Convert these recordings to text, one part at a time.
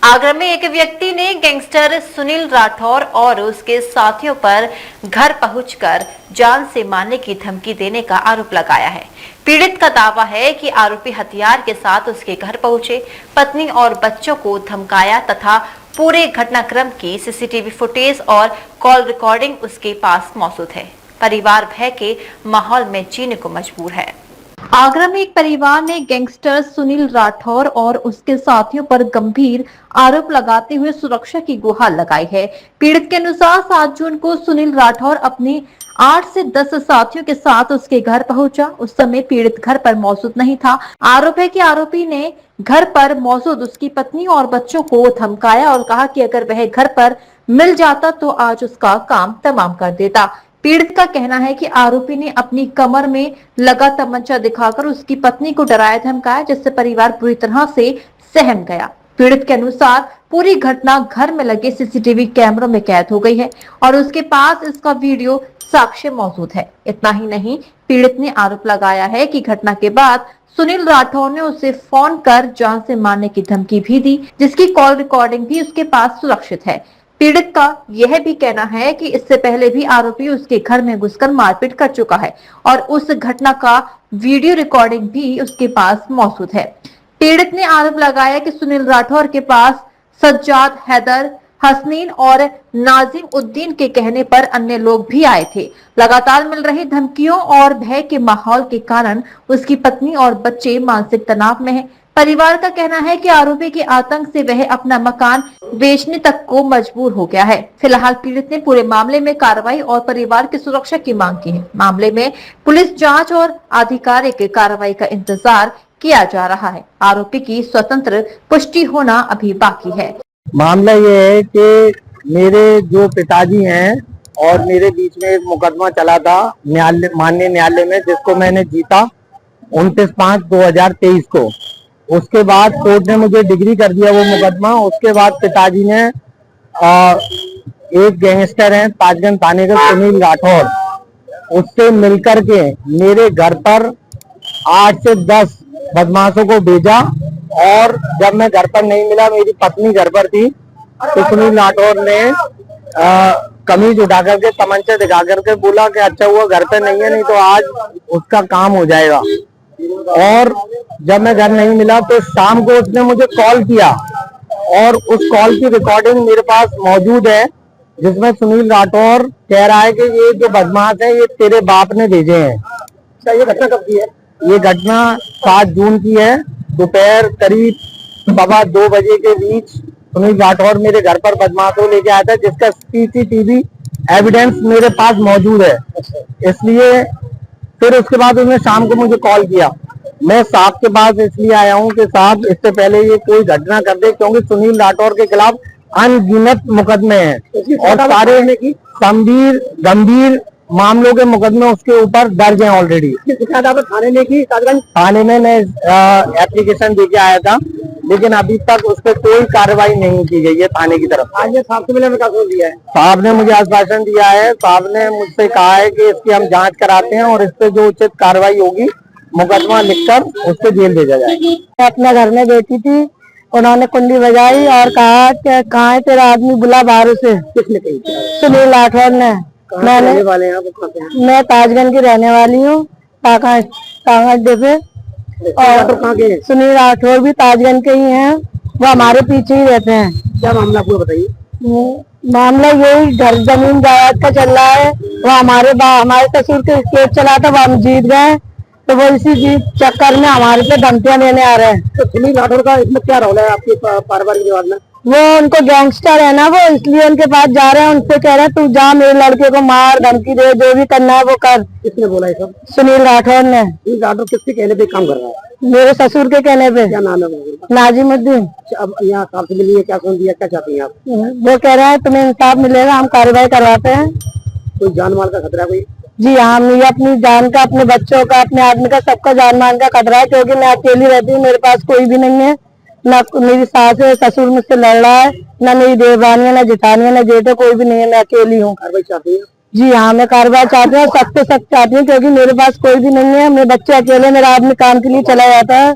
आगरा में एक व्यक्ति ने गैंगस्टर सुनील राठौर और उसके साथियों पर घर पहुंचकर जान से मारने की धमकी देने का आरोप लगाया है। पीड़ित का दावा है कि आरोपी हथियार के साथ उसके घर पहुंचे, पत्नी और बच्चों को धमकाया तथा पूरे घटनाक्रम की सीसीटीवी फुटेज और कॉल रिकॉर्डिंग उसके पास मौजूद है। परिवार भय के माहौल में जीने को मजबूर है। आगरा में एक परिवार ने गैंगस्टर सुनील राठौर और उसके साथियों पर गंभीर आरोप लगाते हुए सुरक्षा की गुहार लगाई है। पीड़ित के अनुसार 7 जून को सुनील राठौर अपने 8 से 10 साथियों के साथ उसके घर पहुंचा। उस समय पीड़ित घर पर मौजूद नहीं था। आरोप है कि आरोपी ने घर पर मौजूद उसकी पत्नी और बच्चों को धमकाया और कहा कि अगर वह घर पर मिल जाता तो आज उसका काम तमाम कर देता। पीड़ित का कहना है कि आरोपी ने अपनी कमर में लगा तमंचा दिखाकर उसकी पत्नी को डराया धमकाया, जिससे परिवार पूरी तरह से सहम गया। पीड़ित के अनुसार पूरी घटना घर में लगे सीसीटीवी कैमरों में कैद हो गई है और उसके पास इसका वीडियो साक्ष्य मौजूद है। इतना ही नहीं, पीड़ित ने आरोप लगाया है कि घटना के बाद सुनील राठौर ने उसे फोन कर जान से मारने की धमकी भी दी, जिसकी कॉल रिकॉर्डिंग भी उसके पास सुरक्षित है। पीड़ित का यह भी कहना है कि इससे पहले भी आरोपी उसके घर में घुसकर मारपीट कर चुका है और उस घटना का वीडियो रिकॉर्डिंग भी उसके पास मौजूद है। पीड़ित ने आरोप लगाया कि सुनील राठौर के पास सज्जाद, हैदर, हसनीन और नाजिम उद्दीन के कहने पर अन्य लोग भी आए थे। लगातार मिल रही धमकियों और भय के माहौल के कारण उसकी पत्नी और बच्चे मानसिक तनाव में हैं। परिवार का कहना है कि आरोपी के आतंक से वह अपना मकान बेचने तक को मजबूर हो गया है। फिलहाल पीड़ित ने पूरे मामले में कार्रवाई और परिवार की सुरक्षा की मांग की है। मामले में पुलिस जांच और आधिकारिक कार्रवाई का इंतजार किया जा रहा है। आरोपी की स्वतंत्र पुष्टि होना अभी बाकी है। मामला ये है कि मेरे जो पिताजी हैं और मेरे बीच में एक मुकदमा चला था माननीय न्यायालय में, जिसको मैंने जीता 29/5/2023 को। उसके बाद कोर्ट ने मुझे डिग्री कर दिया वो मुकदमा। उसके बाद पिताजी ने एक गैंगस्टर है ताजगंज थाने का सुनील राठौर, उससे मिलकर के मेरे घर पर 8 से 10 बदमाशों को भेजा और जब मैं घर पर नहीं मिला, मेरी पत्नी घर पर थी, तो सुनील राठौर ने कमीज उठा करके तमंचा दिखा करके बोला कि अच्छा हुआ घर पे नहीं है, नहीं तो आज उसका काम हो जाएगा। और जब मैं घर नहीं मिला तो शाम को उसने मुझे कॉल किया और उस कॉल की रिकॉर्डिंग मेरे पास मौजूद है, जिसमें सुनील राठौर कह रहा है कि ये जो बदमाश है ये तेरे बाप ने भेजे हैं। अच्छा, ये घटना कब की है? ये घटना 7 जून की है। दोपहर करीब 2:15 बजे के बीच सुनील राठौर मेरे घर पर बदमाशों लेके आया था, जिसका सीसीटीवी एविडेंस मेरे पास मौजूद है। इसलिए फिर उसके बाद उसने शाम को मुझे कॉल किया। मैं साहब के पास इसलिए आया हूँ कि साहब इससे पहले ये कोई घटना कर दे, क्योंकि सुनील राठौर के खिलाफ अनगिनत मुकदमे हैं और सारे गंभीर मामलों के मुकदमे उसके ऊपर दर्ज हैं ऑलरेडी। थाने में मैं एप्लीकेशन देके आया था, लेकिन अभी तक उस पर कोई कार्रवाई नहीं की गई है थाने की तरफ। आज साहब से मिलने में क्या दिया है? साहब ने मुझे आश्वासन दिया है। साहब ने मुझसे कहा है कि इसकी हम जांच कराते हैं और इस पे जो उचित कार्रवाई होगी मुकदमा लिखकर उसको जेल भेजा जाएगा। अपने घर में बैठी थी, उन्होंने कुंडी बजाई और कहा कि कहाँ है तेरा आदमी, बुला बाहर से। किसने कही? सुनील राठौर ने। मैं ताजगंज की रहने वाली हूँ, कांगड़ पे। और सुनील राठौर भी ताजगंज के ही हैं, वो हमारे पीछे ही रहते हैं। क्या मामला आपको बताइए? मामला यही घर जमीन जायदाद का चल रहा है। वो हमारे ससुर के केस चला था, वो हम जीत गए, तो वो इसी जीत चक्कर में हमारे पे धमकियां देने आ रहे हैं। तो सुनील राठौर का इसमें क्या रोल है आपके पारिवारिक विवाद में? वो उनको गैंगस्टर है ना, वो इसलिए उनके पास जा रहे हैं, उनसे कह रहे हैं तू जा मेरे लड़के को मार, धमकी दे, जो भी करना है वो कर। किसने बोला ये सब? सुनील राठौर ने। सुनील राठौर किसके कहने पे काम कर रहा है? मेरे ससुर के कहने पे। क्या नाम है? नाजिम उद्दीन। अब यहाँ साहब से मिलिए, क्या सुन दिया, क्या चाहती हैं आप? वो कह रहे हैं तुम्हें इंसाफ मिलेगा, हम कार्रवाई करवाते हैं। कोई जान माल का खतरा? कोई? जी हाँ, मुझे अपनी जान का, अपने बच्चों का, अपने आदमी का, सबका जान मान का खतरा है, क्योंकि मैं अकेली रहती हूँ, मेरे पास कोई भी नहीं है। ना मेरी सास है, ससुर मुझसे लड़ रहा है, ना मेरी देवरानी है, ना जिठानी है, ना जेठे, कोई भी नहीं है, मैं अकेली हूँ। कार्रवाई चाहती है? जी हाँ, मैं कार्रवाई चाहती हूँ, सख्त से सख्त चाहती हूँ, क्योंकि मेरे पास कोई भी नहीं है, मेरे बच्चे अकेले, मेरा आदमी काम के लिए चला जाता है।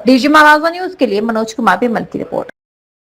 डीजी महाराजा न्यूज के लिए मनोज कुमार बेमल की रिपोर्ट।